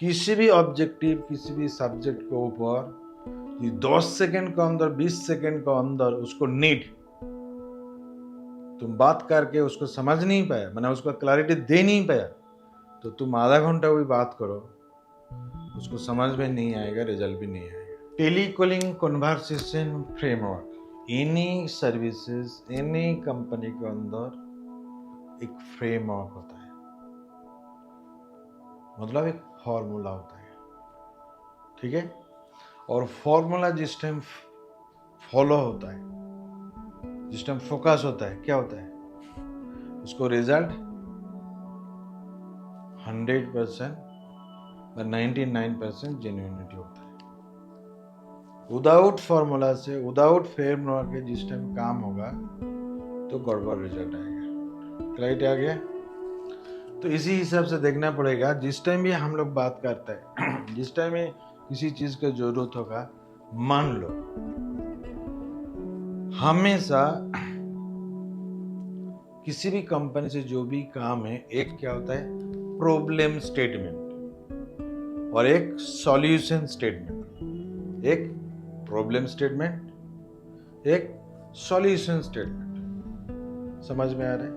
किसी भी ऑब्जेक्टिव, किसी भी सब्जेक्ट के ऊपर 10 सेकंड के अंदर, 20 सेकंड के अंदर उसको नीड तुम बात करके उसको समझ नहीं पाया, मैंने उसको क्लैरिटी दे नहीं पाया, तो तुम आधा घंटा भी बात करो, उसको समझ में नहीं आएगा, रिजल्ट भी नहीं आएगा। Telecalling conversation framework, any services, any company के अंदर एक फ्रेमवर्क होता है, मतलब एक फॉर्मूला होता है, ठीक है। और फॉर्मूला जिस टाइम फॉलो होता है, जिस टाइम फोकस होता है, क्या होता है, उसको रिजल्ट 100% 99% जेन्युइनिटी होता है। विदाउट फॉर्मूला से, विदाउट फ्रेमवर्क के जिस टाइम काम होगा तो गड़बड़ रिजल्ट आएगा। क्लाइट आ गया। तो इसी हिसाब से देखना पड़ेगा, जिस टाइम भी हम लोग बात करते हैं, जिस टाइम में किसी चीज की जरूरत होगा, मान लो हमेशा किसी भी कंपनी से जो भी काम है, एक क्या होता है प्रॉब्लम स्टेटमेंट और एक सॉल्यूशन स्टेटमेंट, एक प्रॉब्लम स्टेटमेंट, एक सॉल्यूशन स्टेटमेंट। समझ में आ रहा है?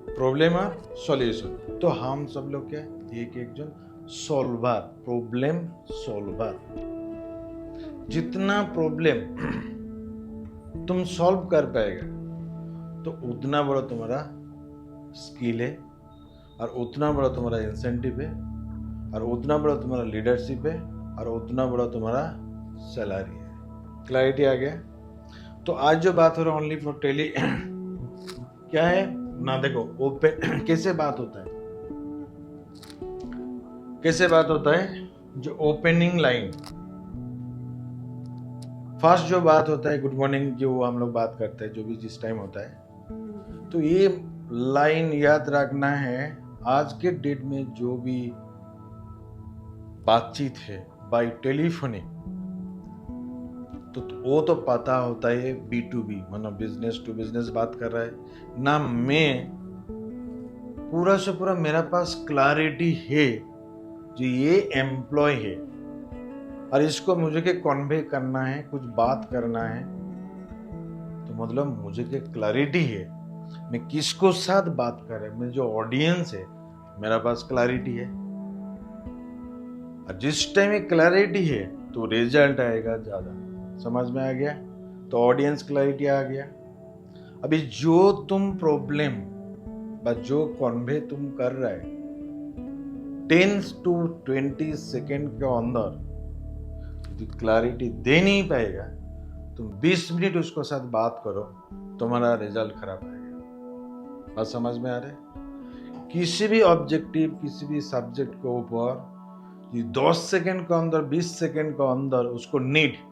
प्रॉब्लम और सॉल्यूशन। तो हम सब लोग क्या, एक एक जन सॉल्वर, प्रॉब्लम सॉल्वर। जितना प्रॉब्लम तुम सॉल्व कर पाएगा तो उतना बड़ा तुम्हारा स्किल है, और उतना बड़ा तुम्हारा इंसेंटिव है, और उतना बड़ा तुम्हारा लीडरशिप है, और उतना बड़ा तुम्हारा सैलरी है। क्लैरिटी आ गया? तो आज जो बात हो रहा है ओनली फॉर टेली क्या है ना, देखो ओपन कैसे बात होता है, कैसे बात होता है, जो ओपनिंग लाइन, फर्स्ट जो बात होता है गुड मॉर्निंग, जो हम लोग बात करते हैं, जो भी जिस टाइम होता है, तो ये लाइन याद रखना है। आज के डेट में जो भी बातचीत है बाय टेलीफोनिक, तो वो तो पता होता है B2B, मतलब बिजनेस टू बिजनेस बात कर रहा है ना। मैं पूरा से पूरा मेरा पास क्लैरिटी है जो ये एम्प्लॉय है और इसको मुझे के कन्वे करना है, कुछ बात करना है, तो मतलब मुझे के क्लैरिटी है मैं किसको साथ बात कर रहा है, मेरे जो ऑडियंस है मेरा पास क्लैरिटी है। और जिस टाइम में क्लैरिटी है तो रिजल्ट आएगा ज्यादा। समझ में आ गया? तो ऑडियंस क्लैरिटी आ गया। अभी जो तुम प्रॉब्लम बस जो कन्वे तुम कर रहे है 10 to 20 सेकेंड के अंदर यदि क्लैरिटी दे नहीं पाएगा, तुम 20 मिनट उसको साथ बात करो, तुम्हारा रिजल्ट खराब आएगा। बात समझ में आ रहा है? किसी भी ऑब्जेक्टिव, किसी भी सब्जेक्ट के ऊपर 10 सेकेंड के अंदर, 20 सेकेंड के अंदर उसको नीड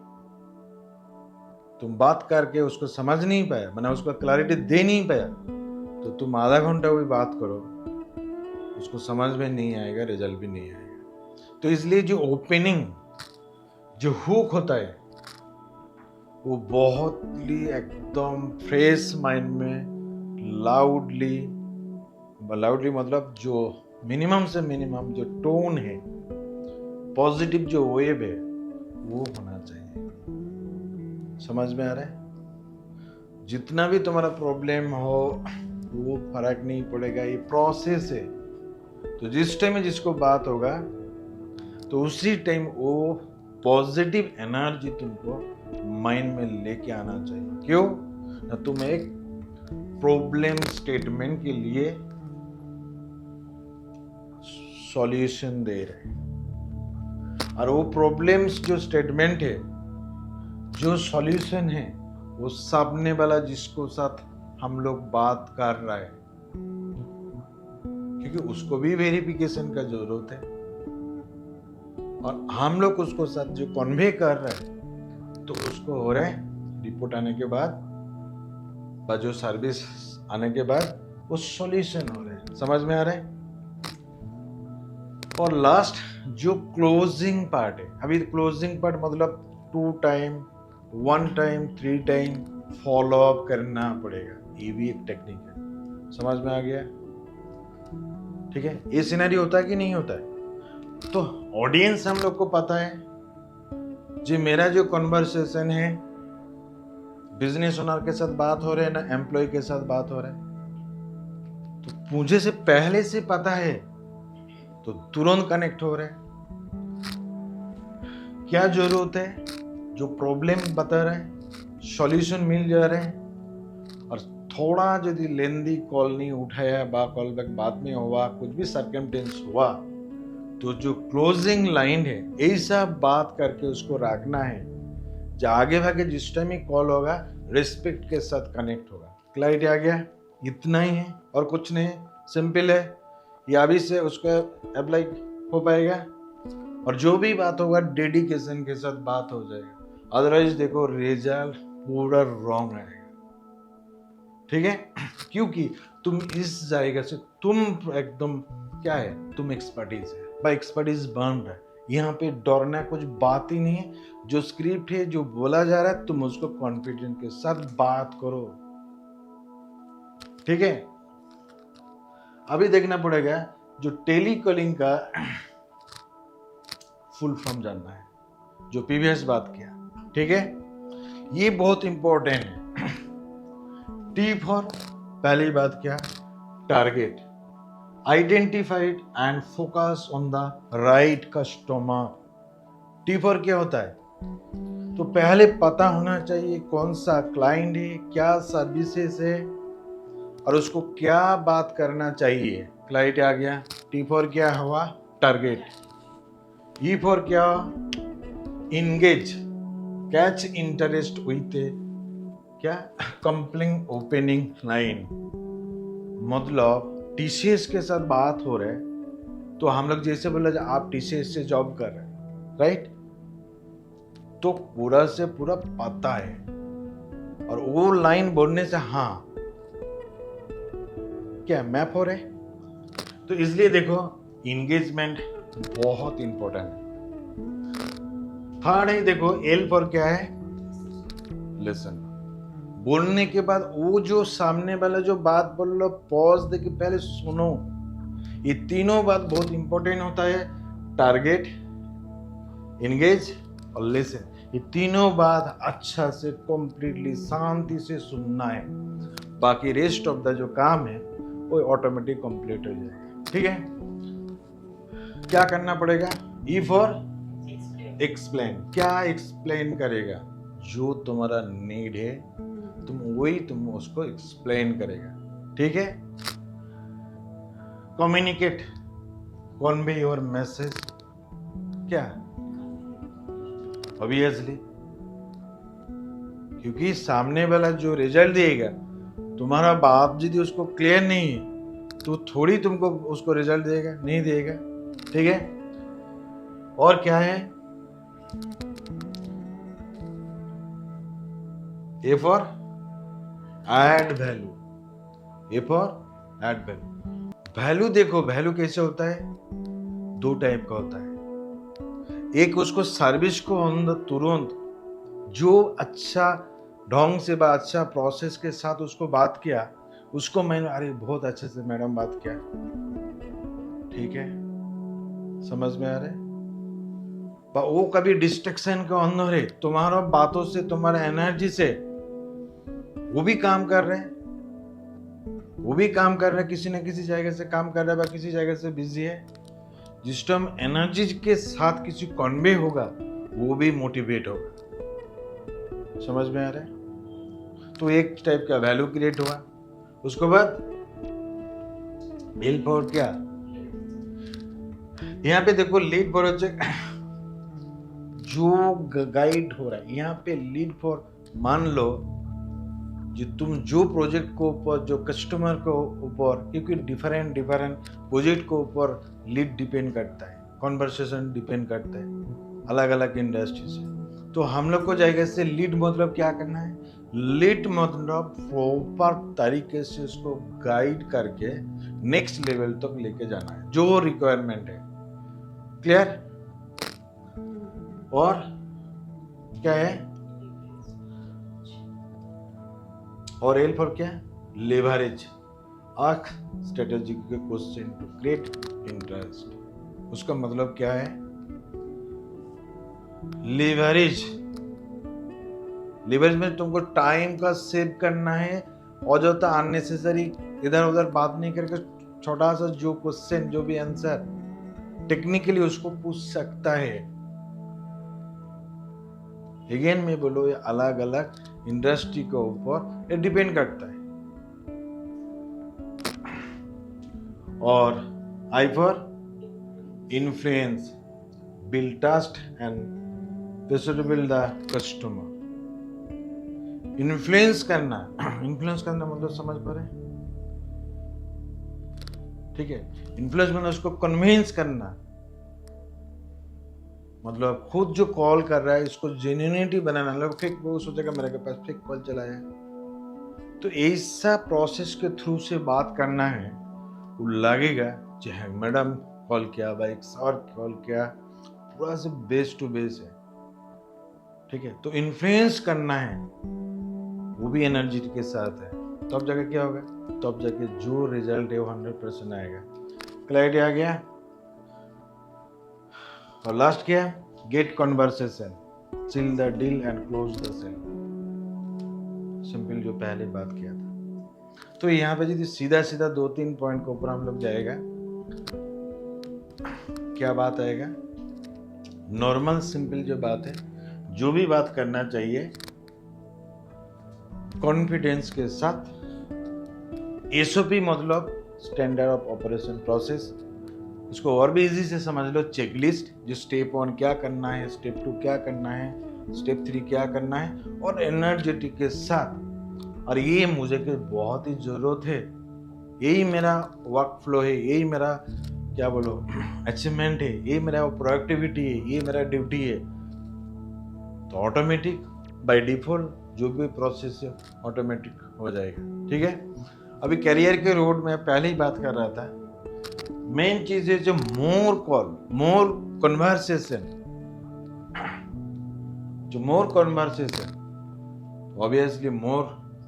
तुम बात करके उसको समझ नहीं पाया, मैंने उसको क्लैरिटी दे नहीं पाया, तो तुम आधा घंटा भी बात करो, उसको समझ में नहीं आएगा, रिजल्ट भी नहीं आएगा। तो इसलिए जो ओपनिंग, जो हुक होता है, वो बहुत ही एकदम फ्रेश माइंड में लाउडली मतलब जो मिनिमम से मिनिमम जो टोन है, पॉजिटिव जो वेव है, वो होना चाहिए। समझ में आ रहा है? जितना भी तुम्हारा प्रॉब्लम हो वो फर्क नहीं पड़ेगा, ये प्रोसेस है। तो जिस टाइम में जिसको बात होगा तो उसी टाइम वो पॉजिटिव एनर्जी तुमको माइंड में लेके आना चाहिए। क्यों ना, तुम एक प्रॉब्लम स्टेटमेंट के लिए सॉल्यूशन दे रहे हैं, और वो प्रॉब्लम्स जो स्टेटमेंट है, जो सॉल्यूशन है, वो सामने वाला जिसको साथ हम लोग बात कर रहा है, क्योंकि उसको भी वेरिफिकेशन का जरूरत है, और हम लोग उसको साथ जो कन्वे कर रहे हैं, तो उसको हो रहा है रिपोर्ट आने के बाद, जो सर्विस आने के बाद वो सॉल्यूशन हो रहा है। समझ में आ रहा है? और लास्ट जो क्लोजिंग पार्ट है, अभी क्लोजिंग पार्ट मतलब 2 time, 1 time, 3 time follow up करना पड़ेगा, ये भी एक टेक्निक है। समझ में आ गया? ठीक है? ये सिनेरियो होता है कि नहीं होता है? तो ऑडियंस हम लोग को पता है जी, मेरा जो कन्वर्सेशन है बिजनेस ओनर के साथ बात हो रहा है ना एम्प्लॉय के साथ बात हो रहा है, तो मुझे से पहले से पता है तो तुरंत कनेक्ट हो रहा है। क्या जरूरत है, जो प्रॉब्लम बता रहे हैं सॉल्यूशन मिल जा रहे हैं। और थोड़ा यदि लेंदी कॉल नहीं उठाया बा कॉल बैक बाद में हुआ, कुछ भी सर्कमस्टेंस हुआ, तो जो क्लोजिंग लाइन है ऐसा बात करके उसको रखना है, जो आगे भागे जिस टाइम ही कॉल होगा रिस्पेक्ट के साथ कनेक्ट होगा। क्लाइंट आ गया, इतना ही है और कुछ नहीं है, सिंपल है। ये अभी से उसको अप्लाई हो पाएगा और जो भी बात होगा डेडिकेशन के साथ बात हो जाएगा। अदरवाइज देखो रिजल्ट पूरा रॉन्ग आएगा, ठीक है। क्योंकि तुम इस जाएगा से तुम एकदम क्या है, तुम एक्सपर्टीज है भाई, एक्सपर्टीज बन रहा है यहाँ पे, डरना कुछ बात ही नहीं है। जो स्क्रिप्ट है जो बोला जा रहा है तुम उसको कॉन्फिडेंस के साथ बात करो, ठीक है। अभी देखना पड़ेगा जो टेली कॉलिंग का फुल फॉर्म जानना है, जो प्रीवियस बात किया, ठीक है। ये बहुत इंपॉर्टेंट है। टी फॉर पहली बात क्या, target, identified and focus on the right customer. T for क्या होता है, तो पहले पता होना चाहिए कौन सा क्लाइंट है, क्या सर्विसेज है और उसको क्या बात करना चाहिए। क्लाइंट आ गया, टी फॉर क्या हुआ, टारगेट। ई फॉर क्या, इंगेज, कैच इंटरेस्ट विथ क्या, कंप्लेंट ओपनिंग लाइन। मतलब टीसीएस के साथ बात हो रहा है तो हम लोग जैसे बोला आप टीसीएस से जॉब कर रहे हैं, राइट, तो पूरा से पूरा पता है और वो लाइन बोलने से हाँ क्या मैप हो रहा है। तो इसलिए देखो इंगेजमेंट बहुत इंपॉर्टेंट है। थर्ड है देखो एल फॉर क्या है, लिसन। बोलने के बाद वो जो सामने वाला जो बात बोल लो पॉज दे के पहले सुनो। ये तीनों बात बहुत इंपॉर्टेंट होता है, टारगेट, इंगेज और लिसन। ये तीनों बात अच्छा से कंप्लीटली शांति से सुनना है, बाकी रेस्ट ऑफ द जो काम है वो ऑटोमेटिक कंप्लीट हो जाएगा, ठीक है। क्या करना पड़ेगा, ई फॉर एक्सप्लेन। क्या एक्सप्लेन करेगा, जो तुम्हारा नीड है तुम उसको एक्सप्लेन करेगा, ठीक है। कम्युनिकेट, कन्वे योर मैसेज, क्या ऑब्वियसली, क्योंकि सामने वाला जो रिजल्ट देगा तुम्हारा बाप यदि उसको क्लियर नहीं है तो थोड़ी तुमको उसको रिजल्ट देगा, नहीं देगा, ठीक है। और क्या है, A for add value, A for add value. Value देखो वैल्यू कैसे होता है, दो टाइप का होता है। एक उसको सर्विस को अंदर तुरंत जो अच्छा ढंग से अच्छा प्रोसेस के साथ उसको बात किया, उसको मैंने अरे बहुत अच्छे से मैडम बात किया, ठीक है, समझ में आ रहा है। वो कभी डिस्ट्रैक्शन का अंदर है, तुम्हारा बातों से तुम्हारा एनर्जी से वो भी काम कर रहे हैं, वो भी काम कर रहे हैं, किसी न किसी जगह से काम कर रहा है, किसी जगह से बिजी है। जिस टाइम एनर्जी के साथ किसी कन्वे होगा वो भी मोटिवेट होगा, समझ में आ रहा है। तो एक टाइप का वैल्यू क्रिएट हुआ। उसके बाद लीड फॉर क्या, यहाँ पे देखो लीड प्रोजेक्ट जो गाइड हो रहा है, यहाँ पे लीड फॉर मान लो जो तुम जो प्रोजेक्ट को ऊपर जो कस्टमर को ऊपर, क्योंकि डिफरेंट प्रोजेक्ट को ऊपर लीड डिपेंड करता है, कॉन्वर्सेशन डिपेंड करता है अलग अलग इंडस्ट्री से। तो हम लोग को जाएगा इससे लीड मतलब क्या करना है, लीड मतलब प्रॉपर तरीके से उसको गाइड करके नेक्स्ट लेवल तक लेके जाना है, जो रिक्वायरमेंट है, क्लियर। और क्या है, और एल फॉर क्या, leverage arc strategic question to create interest, उसका मतलब क्या है? लिवरेज। लिवरेज में तुमको टाइम का सेव करना है, और जो था अननेसेसरी इधर उधर बात नहीं करके छोटा सा जो क्वेश्चन, जो भी आंसर टेक्निकली उसको पूछ सकता है। अगेन मैं बोलो, ये अलग अलग इंडस्ट्री के ऊपर ये डिपेंड करता है। और I for influence, build trust and persuade the customer। Influence करना, इन्फ्लुएंस करना मतलब समझ पा रहे हैं? ठीक है, इन्फ्लुएंस मतलब उसको कन्विंस करना, मतलब खुद जो कॉल कर रहा है इसको जेन्युइनिटी बनाना। लोग फेक, वो सोचेगा मेरे के पास फेक कॉल चला है, तो ऐसा प्रोसेस के थ्रू से बात करना है। वो लगेगा चाहे मैडम कॉल किया, भाई सर कॉल किया, पूरा से बेस टू बेस है। ठीक है, तो इन्फ्लुएंस करना है, वो भी एनर्जी के साथ है। तब जाके क्या होगा? तब जाके जो रिजल्ट है वो 100% आएगा। क्लैरिटी आ गया? और लास्ट क्या है? Get conversation, seal the deal and close the sale. Simple, जो पहले बात किया था। तो यहाँ पे यदि सीधा सीधा 2-3 पॉइंट के ऊपर हम लोग जाएगा, क्या बात आएगा? नॉर्मल सिंपल जो बात है, जो भी बात करना चाहिए कॉन्फिडेंस के साथ। एसओपी मतलब स्टैंडर्ड ऑफ ऑपरेशन प्रोसेस, उसको और भी इजी से समझ लो, चेकलिस्ट, जो स्टेप 1 क्या करना है, स्टेप 2 क्या करना है, स्टेप 3 क्या करना है, और एनर्जेटिक के साथ। और ये मुझे की बहुत ही जरूरत है, यही मेरा वर्क फ्लो है, यही मेरा क्या बोलो अचीवमेंट है, ये मेरा प्रोडक्टिविटी है, ये मेरा ड्यूटी है। तो ऑटोमेटिक बाय डिफॉल्ट जो भी प्रोसेस है ऑटोमेटिक हो जाएगा। ठीक है, अभी करियर के रोड में पहले ही बात कर रहा था, मेन चीज है जो मोर कॉल, मोर कन्वर्सेशन, जो मोर कन्वर्सेशन, ऑब्वियसली मोर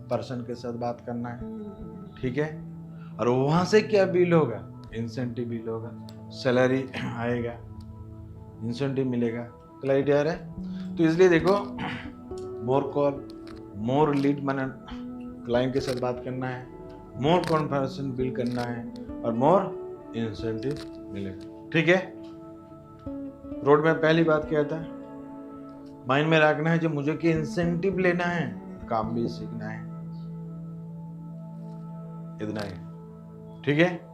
पर्सन के साथ बात करना है। ठीक है, और वहां से क्या बिल होगा? इंसेंटिव बिल होगा, सैलरी आएगा, इंसेंटिव मिलेगा। क्लाइट आ रहा है? तो इसलिए देखो, मोर कॉल, मोर लीड, मैंने क्लाइंट के साथ बात करना है, मोर कॉन्वर्सेशन बिल्ड करना है, और मोर इंसेंटिव मिलेगा। ठीक है, रोड में पहली बात क्या था? माइंड में रखना है, जो मुझे कि इंसेंटिव लेना है, काम भी सीखना है, इतना ही। ठीक है।